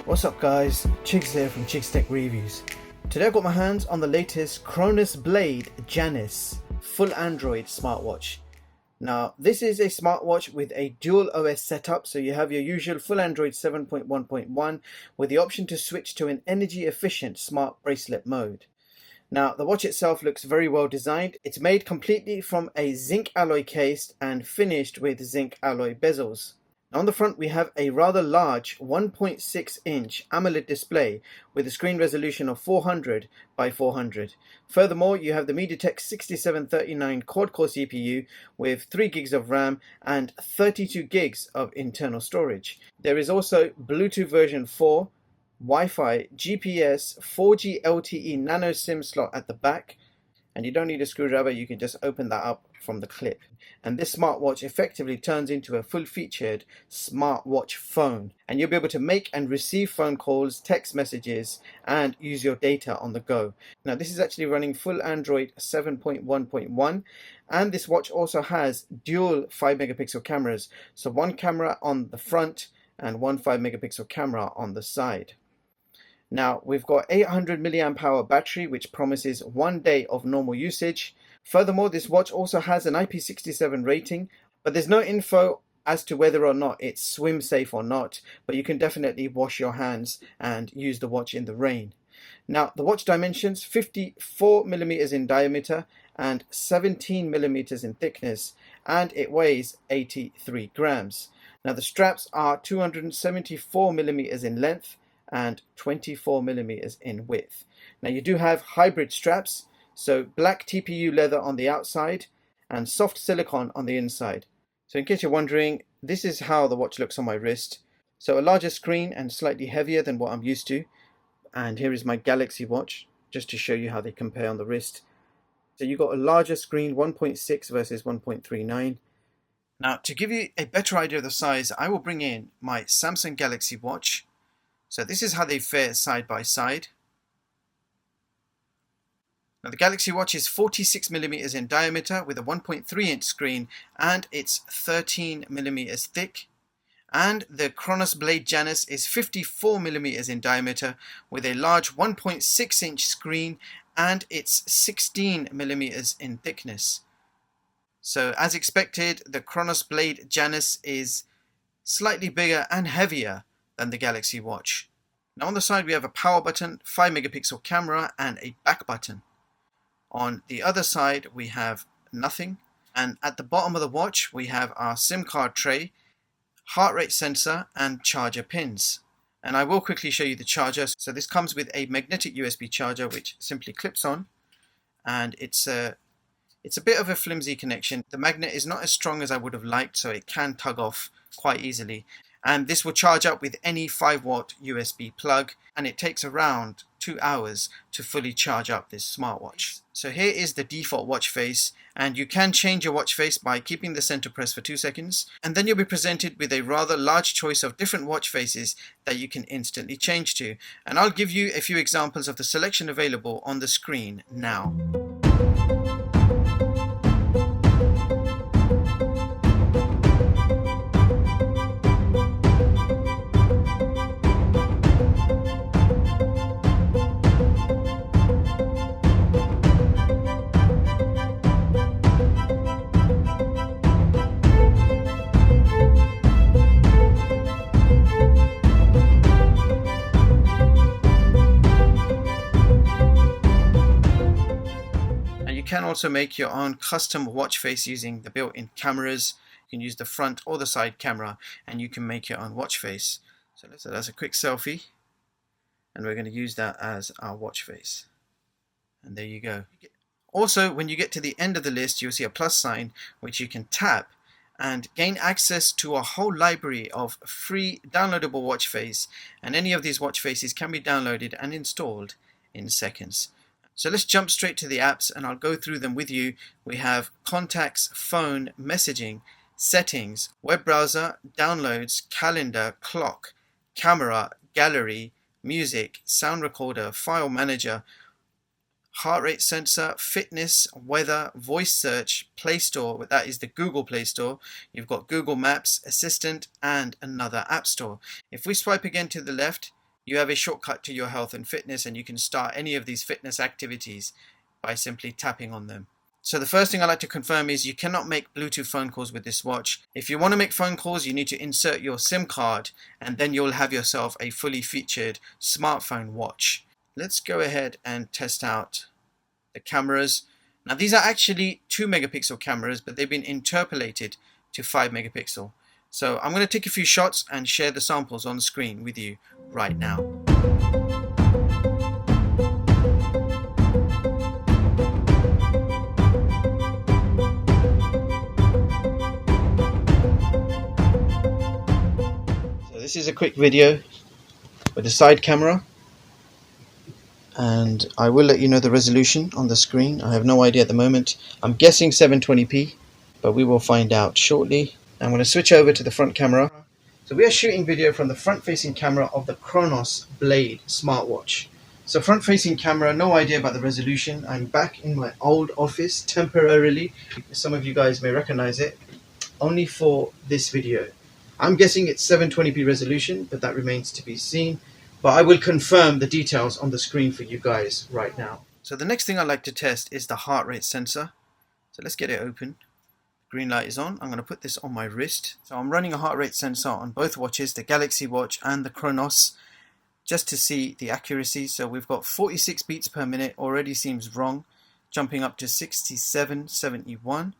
What's up guys, Chigs here from Chigs Tech Reviews. Today I've got my hands on the latest Kronos Blade Janus full Android smartwatch. Now this is a smartwatch with a dual OS setup, so you have your usual full Android 7.1.1 with the option to switch to an energy efficient smart bracelet mode. Now the watch itself looks very well designed. It's made completely from a zinc alloy case and finished with zinc alloy bezels. On the front we have a rather large 1.6 inch AMOLED display with a screen resolution of 400 by 400. Furthermore, you have the MediaTek 6739 quad-core CPU with 3 gigs of RAM and 32 gigs of internal storage. There is also Bluetooth version 4, Wi-Fi, GPS, 4G LTE Nano SIM slot at the back, and you don't need a screwdriver, you can just open that up from the clip. And this smartwatch effectively turns into a full-featured smartwatch phone, and you'll be able to make and receive phone calls, text messages, and use your data on the go. Now this is actually running full Android 7.1.1, and this watch also has dual 5 megapixel cameras, so one camera on the front and one 5 megapixel camera on the side. Now we've got 800 milliamp hour battery, which promises 1 day of normal usage. Furthermore, this watch also has an IP67 rating, but there's no info as to whether or not it's swim safe or not, but you can definitely wash your hands and use the watch in the rain. Now the watch dimensions 54 millimeters in diameter and 17 millimeters in thickness, and it weighs 83 grams. Now the straps are 274 millimeters in length and 24 millimeters in width. Now you do have hybrid straps, so black TPU leather on the outside and soft silicone on the inside. So in case you're wondering, this is how the watch looks on my wrist. So a larger screen and slightly heavier than what I'm used to. And here is my Galaxy watch, just to show you how they compare on the wrist. So you've got a larger screen, 1.6 versus 1.39. Now to give you a better idea of the size, I will bring in my Samsung Galaxy watch. So this is how they fare side by side. Now the Galaxy Watch is 46 millimeters in diameter with a 1.3 inch screen, and it's 13 millimeters thick. And the Kronos Blade Janus is 54 millimeters in diameter with a large 1.6 inch screen, and it's 16 millimeters in thickness. So as expected, the Kronos Blade Janus is slightly bigger and heavier than the Galaxy Watch. Now on the side we have a power button, 5 megapixel camera, and a back button. On the other side we have nothing, and at the bottom of the watch we have our SIM card tray, heart rate sensor, and charger pins. And I will quickly show you the charger. So this comes with a magnetic USB charger which simply clips on, and it's a bit of a flimsy connection. The magnet is not as strong as I would have liked, so it can tug off quite easily. And this will charge up with any 5-watt USB plug, and it takes around 2 hours to fully charge up this smartwatch. So here is the default watch face, and you can change your watch face by keeping the center press for 2 seconds, and then you'll be presented with a rather large choice of different watch faces that you can instantly change to. And I'll give you a few examples of the selection available on the screen now. You can also make your own custom watch face using the built-in cameras. You can use the front or the side camera, and you can make your own watch face. So that's a quick selfie, and we're going to use that as our watch face. And there you go. Also, when you get to the end of the list, you'll see a plus sign which you can tap and gain access to a whole library of free downloadable watch face, and any of these watch faces can be downloaded and installed in seconds. So let's jump straight to the apps and I'll go through them with you. We have contacts, phone, messaging, settings, web browser, downloads, calendar, clock, camera, gallery, music, sound recorder, file manager, heart rate sensor, fitness, weather, voice search, Play Store, that is the Google Play Store. You've got Google Maps, Assistant, and another app store. If we swipe again to the left, you have a shortcut to your health and fitness, and you can start any of these fitness activities by simply tapping on them. So the first thing I like to confirm is you cannot make Bluetooth phone calls with this watch. If you want to make phone calls, you need to insert your SIM card, and then you'll have yourself a fully featured smartphone watch. Let's go ahead and test out the cameras. Now these are actually 2 megapixel cameras, but they've been interpolated to 5 megapixel. So I'm going to take a few shots and share the samples on the screen with you right now. So this is a quick video with a side camera, and I will let you know the resolution on the screen. I have no idea at the moment. I'm guessing 720p, but we will find out shortly. I'm going to switch over to the front camera. So we are shooting video from the front-facing camera of the Kronos Blade smartwatch. So front-facing camera, no idea about the resolution. I'm back in my old office temporarily. Some of you guys may recognize it, only for this video. I'm guessing it's 720p resolution, but that remains to be seen. But I will confirm the details on the screen for you guys right now. So the next thing I'd like to test is the heart rate sensor. So let's get it open. Green light is on. I'm going to put this on my wrist. So I'm running a heart rate sensor on both watches, the Galaxy Watch and the Kronos, just to see the accuracy. So we've got 46 beats per minute, already seems wrong, jumping up to 67, 71.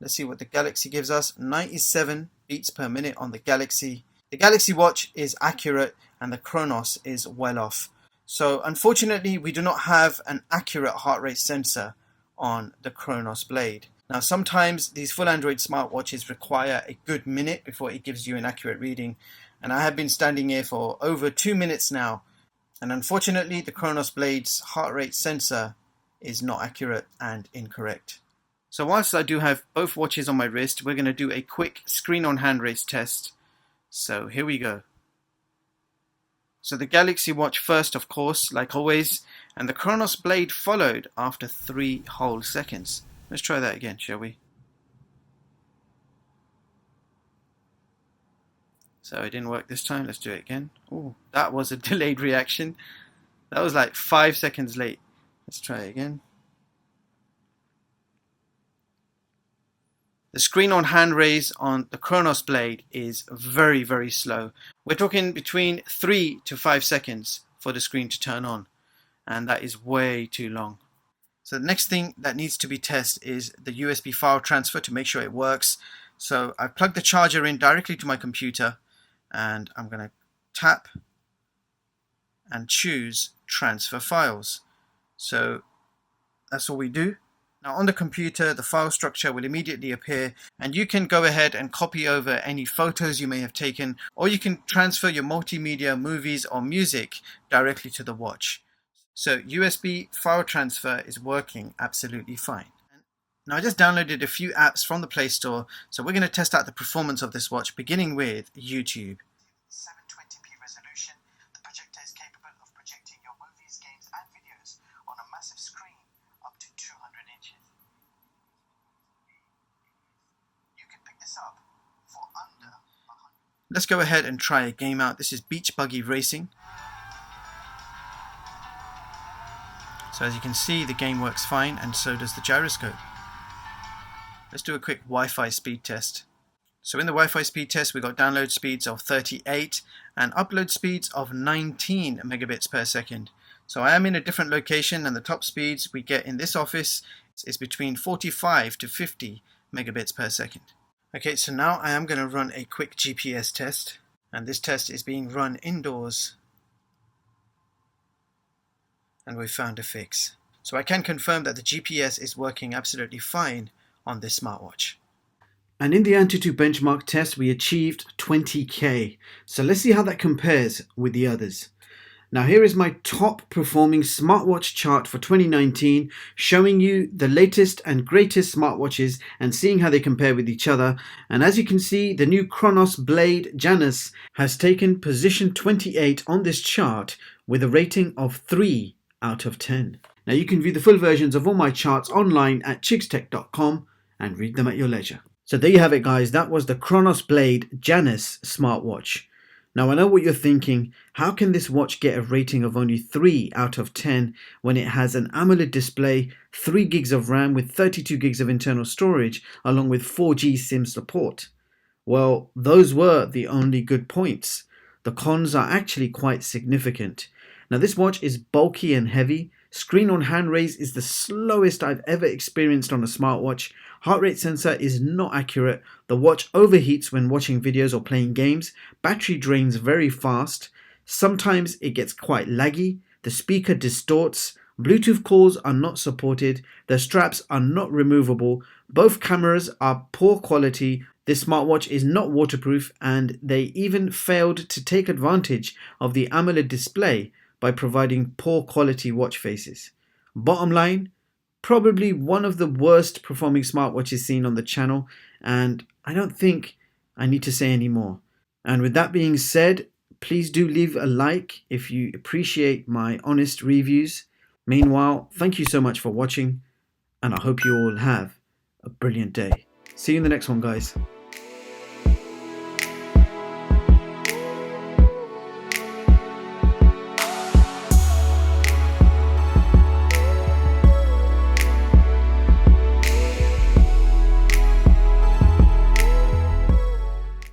Let's see what the Galaxy gives us. 97 beats per minute on the Galaxy. The Galaxy Watch is accurate and the Kronos is well off. So unfortunately we do not have an accurate heart rate sensor on the Kronos Blade. Now sometimes these full Android smartwatches require a good minute before it gives you an accurate reading, and I have been standing here for over 2 minutes now, and unfortunately the Kronos Blade's heart rate sensor is not accurate and incorrect. So whilst I do have both watches on my wrist, we're going to do a quick screen on hand race test. So here we go. So the Galaxy Watch first, of course, like always, and the Kronos Blade followed after 3 whole seconds. Let's try that again, shall we? So it didn't work this time. Let's do it again. Oh, that was a delayed reaction. That was like 5 seconds late. Let's try it again. The screen on hand raise on the Kronos Blade is very, very slow. We're talking between 3 to 5 seconds for the screen to turn on, and that is way too long. So the next thing that needs to be tested is the USB file transfer to make sure it works. So I've plugged the charger in directly to my computer, and I'm going to tap and choose transfer files. So that's all we do. Now on the computer, the file structure will immediately appear, and you can go ahead and copy over any photos you may have taken, or you can transfer your multimedia, movies or music directly to the watch. So USB file transfer is working absolutely fine. Now I just downloaded a few apps from the Play Store, so we're going to test out the performance of this watch, beginning with YouTube. 720p resolution, the projector is capable of projecting your movies, games and videos on a massive screen up to 200 inches. You can pick this up for under 100. Let's go ahead and try a game out. This is Beach Buggy Racing. So as you can see, the game works fine, and so does the gyroscope. Let's do a quick Wi-Fi speed test. So in the Wi-Fi speed test, we got download speeds of 38 and upload speeds of 19 megabits per second. So I am in a different location, and the top speeds we get in this office is between 45 to 50 megabits per second. Okay, so now I am going to run a quick GPS test, and this test is being run indoors. And we found a fix. So I can confirm that the GPS is working absolutely fine on this smartwatch. And in the Antutu benchmark test, we achieved 20K. So let's see how that compares with the others. Now here is my top performing smartwatch chart for 2019, showing you the latest and greatest smartwatches and seeing how they compare with each other. And as you can see, the new Kronos Blade Janus has taken position 28 on this chart with a rating of 3 out of 10. Now you can view the full versions of all my charts online at chigstech.com and read them at your leisure. So there you have it, guys. That was the Kronos Blade Janus smartwatch. Now I know what you're thinking, how can this watch get a rating of only 3 out of 10 when it has an AMOLED display, 3 gigs of RAM with 32 gigs of internal storage along with 4G SIM support? Well, those were the only good points. The cons are actually quite significant. Now this watch is bulky and heavy. Screen on hand raise is the slowest I've ever experienced on a smartwatch. Heart rate sensor is not accurate. The watch overheats when watching videos or playing games. Battery drains very fast. Sometimes it gets quite laggy. The speaker distorts. Bluetooth calls are not supported. The straps are not removable. Both cameras are poor quality. This smartwatch is not waterproof, and they even failed to take advantage of the AMOLED display by providing poor quality watch faces. Bottom line, probably one of the worst performing smartwatches seen on the channel, and I don't think I need to say any more. And with that being said, please do leave a like if you appreciate my honest reviews. Meanwhile, thank you so much for watching, and I hope you all have a brilliant day. See you in the next one, guys.